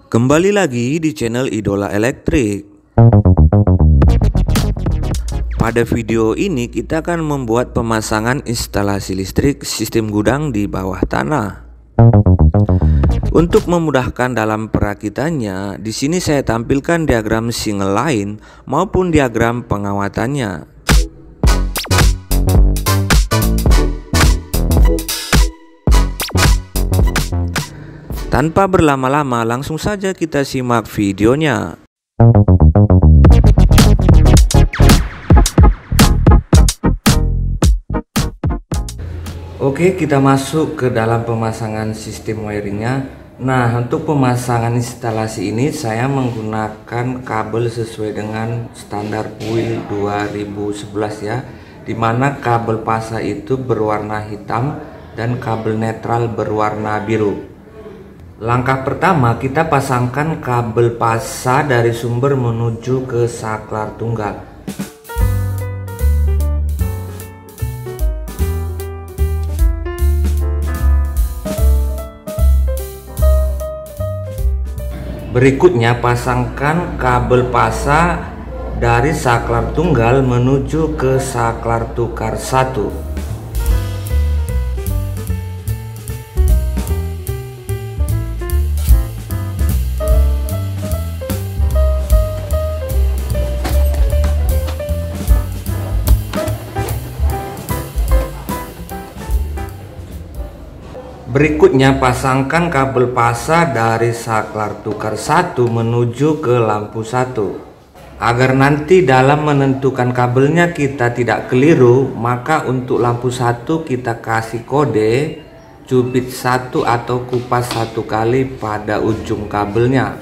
Kembali lagi di channel Idola Elektrik. Pada video ini kita akan membuat pemasangan instalasi listrik sistem gudang di bawah tanah. Untuk memudahkan dalam perakitannya, di sini saya tampilkan diagram single line maupun diagram pengawatannya. Tanpa berlama-lama, langsung saja kita simak videonya. Oke, kita masuk ke dalam pemasangan sistem wiringnya. Nah, untuk pemasangan instalasi ini saya menggunakan kabel sesuai dengan standar PUIL 2011 ya, dimana kabel pasa itu berwarna hitam dan kabel netral berwarna biru. Langkah pertama, kita pasangkan kabel pasa dari sumber menuju ke saklar tunggal. Berikutnya, pasangkan kabel pasa dari saklar tunggal menuju ke saklar tukar 1. Berikutnya, pasangkan kabel pasa dari saklar tukar 1 menuju ke lampu 1. Agar nanti dalam menentukan kabelnya kita tidak keliru, maka untuk lampu 1 kita kasih kode cubit 1 atau kupas 1 kali pada ujung kabelnya.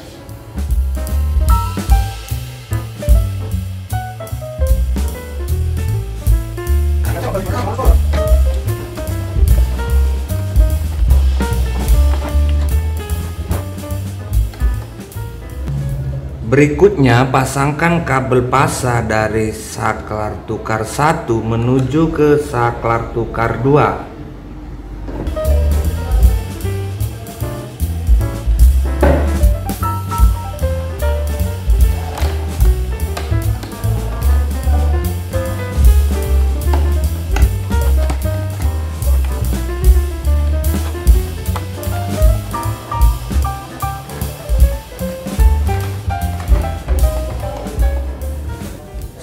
Berikutnya, pasangkan kabel pasa dari saklar tukar 1 menuju ke saklar tukar 2.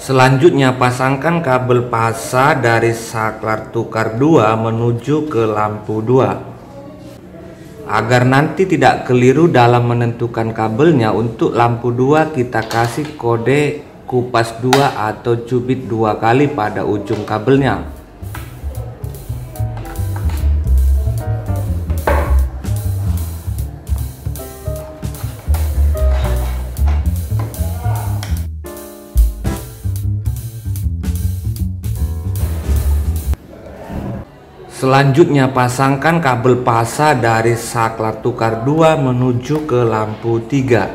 Selanjutnya, pasangkan kabel pasa dari saklar tukar 2 menuju ke lampu 2. Agar nanti tidak keliru dalam menentukan kabelnya, untuk lampu 2 kita kasih kode kupas 2 atau cubit 2 kali pada ujung kabelnya. Selanjutnya, pasangkan kabel pasa dari saklar tukar 2 menuju ke lampu 3.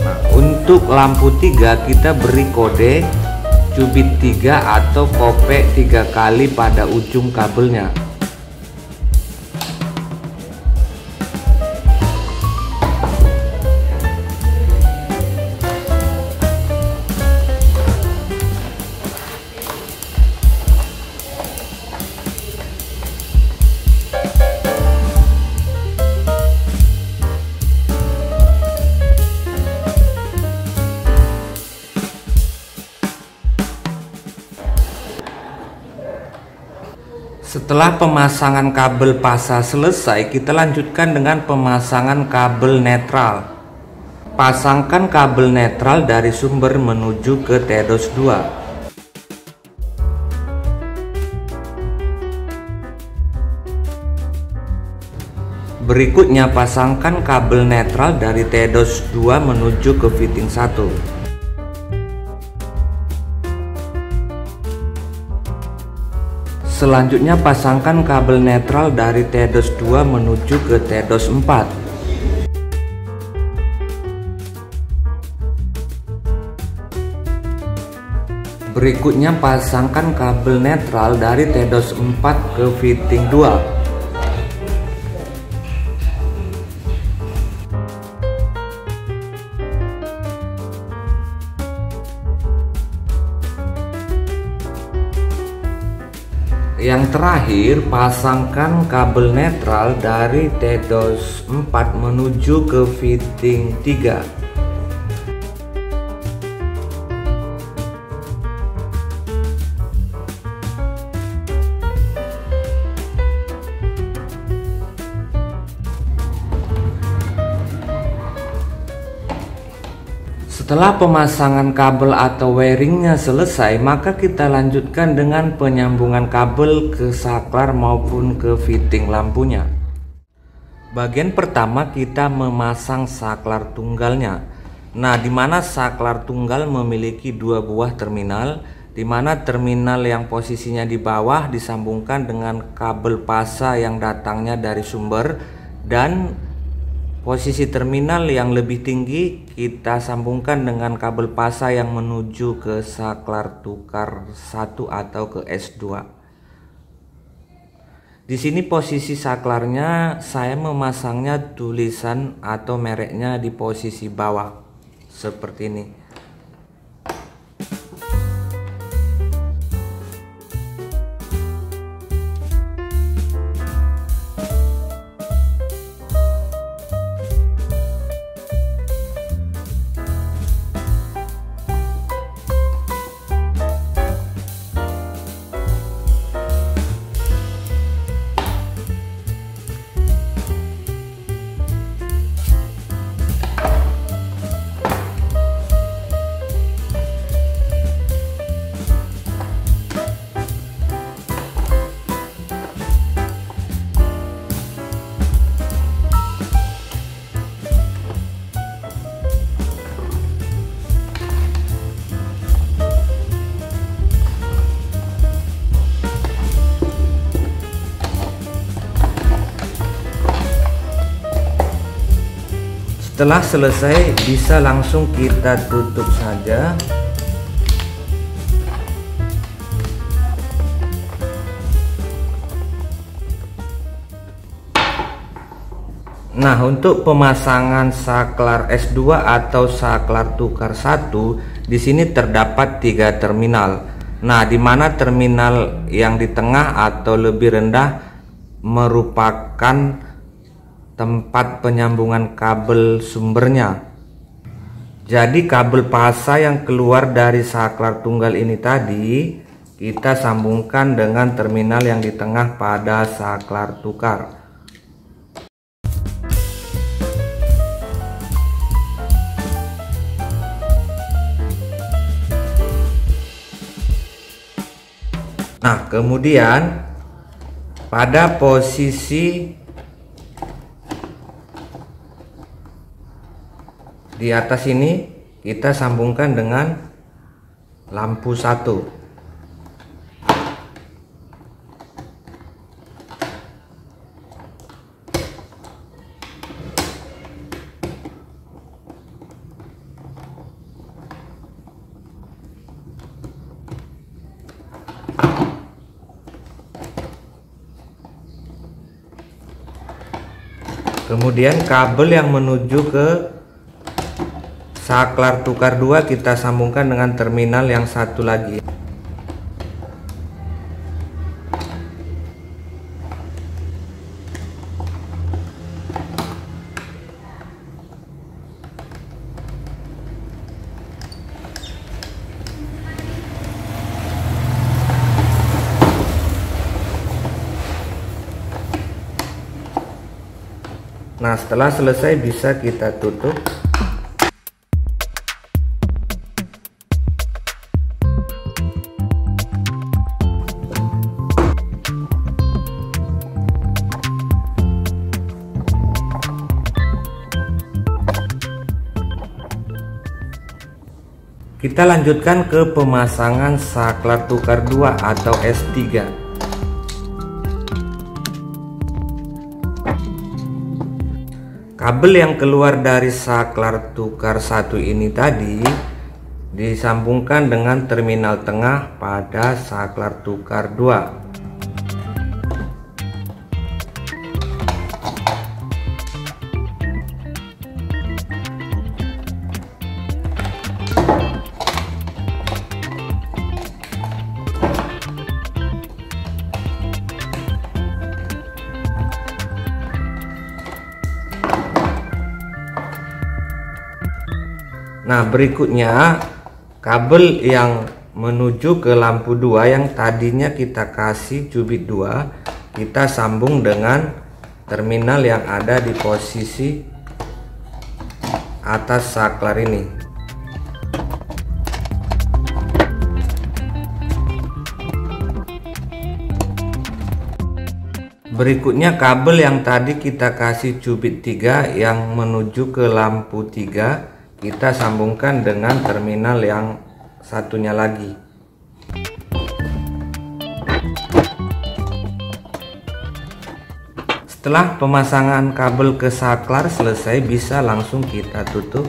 Nah, untuk lampu 3 kita beri kode cubit 3 atau kopek 3 kali pada ujung kabelnya. Setelah pemasangan kabel pasa selesai, kita lanjutkan dengan pemasangan kabel netral. Pasangkan kabel netral dari sumber menuju ke TEDOS 2. Berikutnya, pasangkan kabel netral dari TEDOS 2 menuju ke fitting 1. Selanjutnya, pasangkan kabel netral dari TEDOS 2 menuju ke TEDOS 4. Berikutnya, pasangkan kabel netral dari TEDOS 4 ke fitting 2. terakhir, pasangkan kabel netral dari TDOS 4 menuju ke fitting 3. Setelah pemasangan kabel atau wiringnya selesai, maka kita lanjutkan dengan penyambungan kabel ke saklar maupun ke fitting lampunya. Bagian pertama kita memasang saklar tunggalnya. Nah, di mana saklar tunggal memiliki dua buah terminal, di mana terminal yang posisinya di bawah disambungkan dengan kabel pasa yang datangnya dari sumber, dan posisi terminal yang lebih tinggi kita sambungkan dengan kabel pasa yang menuju ke saklar tukar 1 atau ke S2. Di sini posisi saklarnya saya memasangnya tulisan atau mereknya di posisi bawah seperti ini. Setelah selesai, bisa langsung kita tutup saja. Nah, untuk pemasangan saklar S2 atau saklar tukar 1, di sini terdapat 3 terminal. Nah, di mana terminal yang di tengah atau lebih rendah merupakan tempat penyambungan kabel sumbernya. Jadi kabel pasa yang keluar dari saklar tunggal ini tadi kita sambungkan dengan terminal yang di tengah pada saklar tukar. Nah, kemudian pada posisi di atas ini kita sambungkan dengan lampu 1. Kemudian kabel yang menuju ke saklar tukar 2 kita sambungkan dengan terminal yang satu lagi. Nah, setelah selesai bisa kita tutup. Kita lanjutkan ke pemasangan saklar tukar 2 atau S3. Kabel yang keluar dari saklar tukar 1 ini tadi disambungkan dengan terminal tengah pada saklar tukar 2. Nah, berikutnya kabel yang menuju ke lampu 2 yang tadinya kita kasih cubit 2, kita sambung dengan terminal yang ada di posisi atas saklar ini. Berikutnya kabel yang tadi kita kasih cubit 3 yang menuju ke lampu 3, kita sambungkan dengan terminal yang satunya lagi. Setelah pemasangan kabel ke saklar selesai, bisa langsung kita tutup.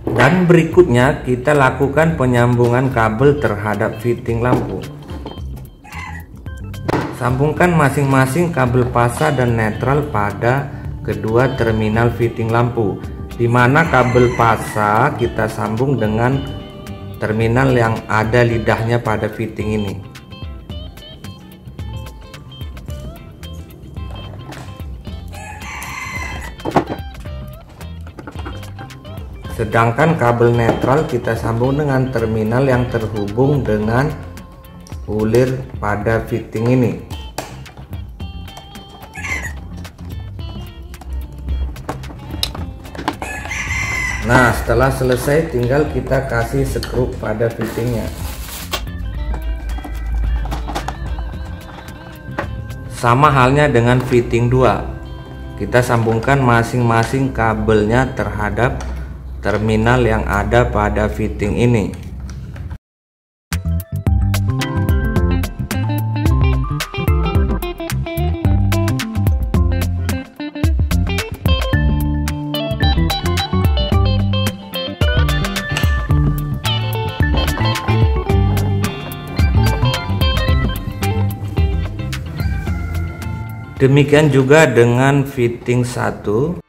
Dan berikutnya kita lakukan penyambungan kabel terhadap fitting lampu. Sambungkan masing-masing kabel pasa dan netral pada kedua terminal fitting lampu, di mana kabel pasa kita sambung dengan terminal yang ada lidahnya pada fitting ini. Sedangkan kabel netral kita sambung dengan terminal yang terhubung dengan ulir pada fitting ini. Nah, setelah selesai tinggal kita kasih skrup pada fittingnya. Sama halnya dengan fitting 2, kita sambungkan masing-masing kabelnya terhadap terminal yang ada pada fitting ini. Demikian juga dengan fitting 1.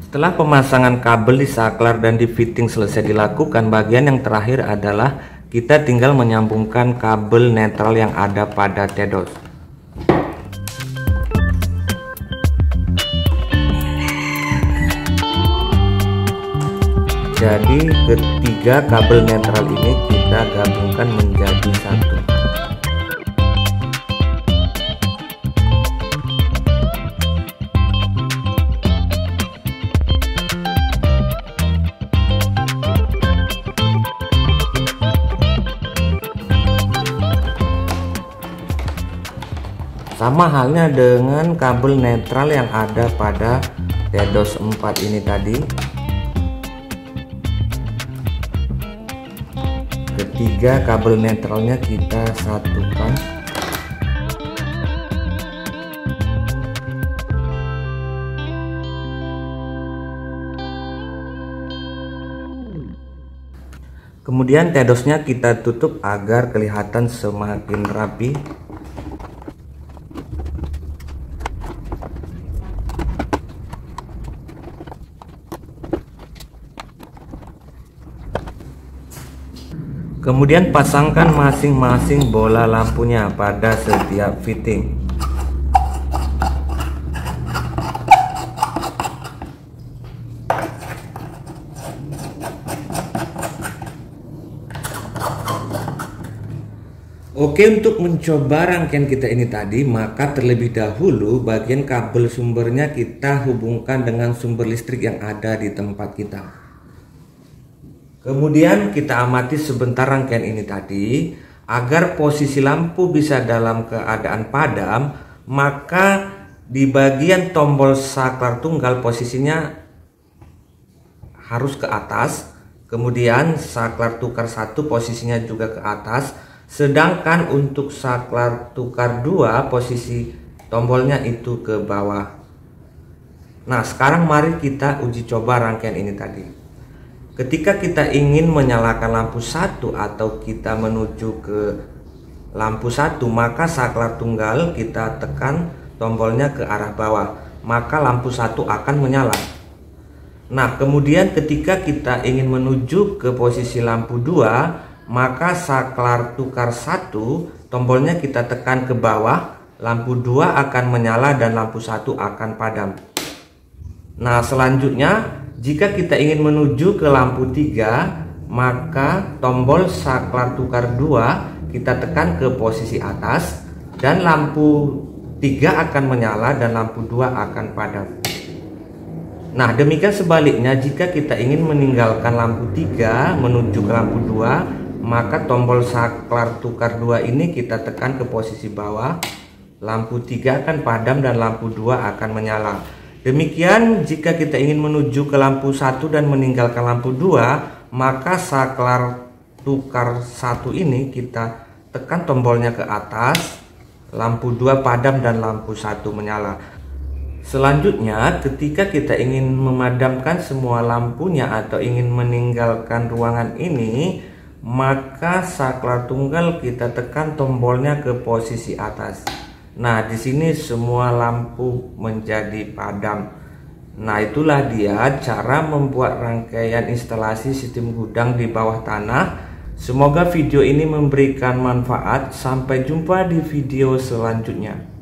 Setelah pemasangan kabel di saklar dan di fitting selesai dilakukan, bagian yang terakhir adalah kita tinggal menyambungkan kabel netral yang ada pada TEDOS. Jadi ketiga kabel netral ini kita gabungkan menjadi satu. Sama halnya dengan kabel netral yang ada pada TEDOS 4 ini tadi. Ketiga kabel netralnya kita satukan. Kemudian TEDOSnya kita tutup agar kelihatan semakin rapi. Kemudian pasangkan masing-masing bola lampunya pada setiap fitting. Oke, untuk mencoba rangkaian kita ini tadi, maka terlebih dahulu bagian kabel sumbernya kita hubungkan dengan sumber listrik yang ada di tempat kita. Kemudian kita amati sebentar rangkaian ini tadi. Agar posisi lampu bisa dalam keadaan padam, maka di bagian tombol saklar tunggal posisinya harus ke atas. Kemudian saklar tukar 1 posisinya juga ke atas. Sedangkan untuk saklar tukar 2 posisi tombolnya itu ke bawah. Nah, sekarang mari kita uji coba rangkaian ini tadi. Ketika kita ingin menyalakan lampu 1 atau kita menuju ke lampu 1, maka saklar tunggal kita tekan tombolnya ke arah bawah, maka lampu 1 akan menyala. Nah, kemudian ketika kita ingin menuju ke posisi lampu 2, maka saklar tukar 1 tombolnya kita tekan ke bawah, lampu 2 akan menyala dan lampu 1 akan padam. Nah, selanjutnya jika kita ingin menuju ke lampu 3, maka tombol saklar tukar 2 kita tekan ke posisi atas dan lampu 3 akan menyala dan lampu 2 akan padam. Nah, demikian sebaliknya jika kita ingin meninggalkan lampu 3 menuju ke lampu 2, maka tombol saklar tukar 2 ini kita tekan ke posisi bawah, lampu 3 akan padam dan lampu 2 akan menyala. Demikian jika kita ingin menuju ke lampu 1 dan meninggalkan lampu 2, maka saklar tukar 1 ini kita tekan tombolnya ke atas, lampu 2 padam dan lampu 1 menyala. Selanjutnya, ketika kita ingin memadamkan semua lampunya atau ingin meninggalkan ruangan ini, maka saklar tunggal kita tekan tombolnya ke posisi atas. Nah, di sini semua lampu menjadi padam. Nah, itulah dia cara membuat rangkaian instalasi sistem gudang di bawah tanah. Semoga video ini memberikan manfaat. Sampai jumpa di video selanjutnya.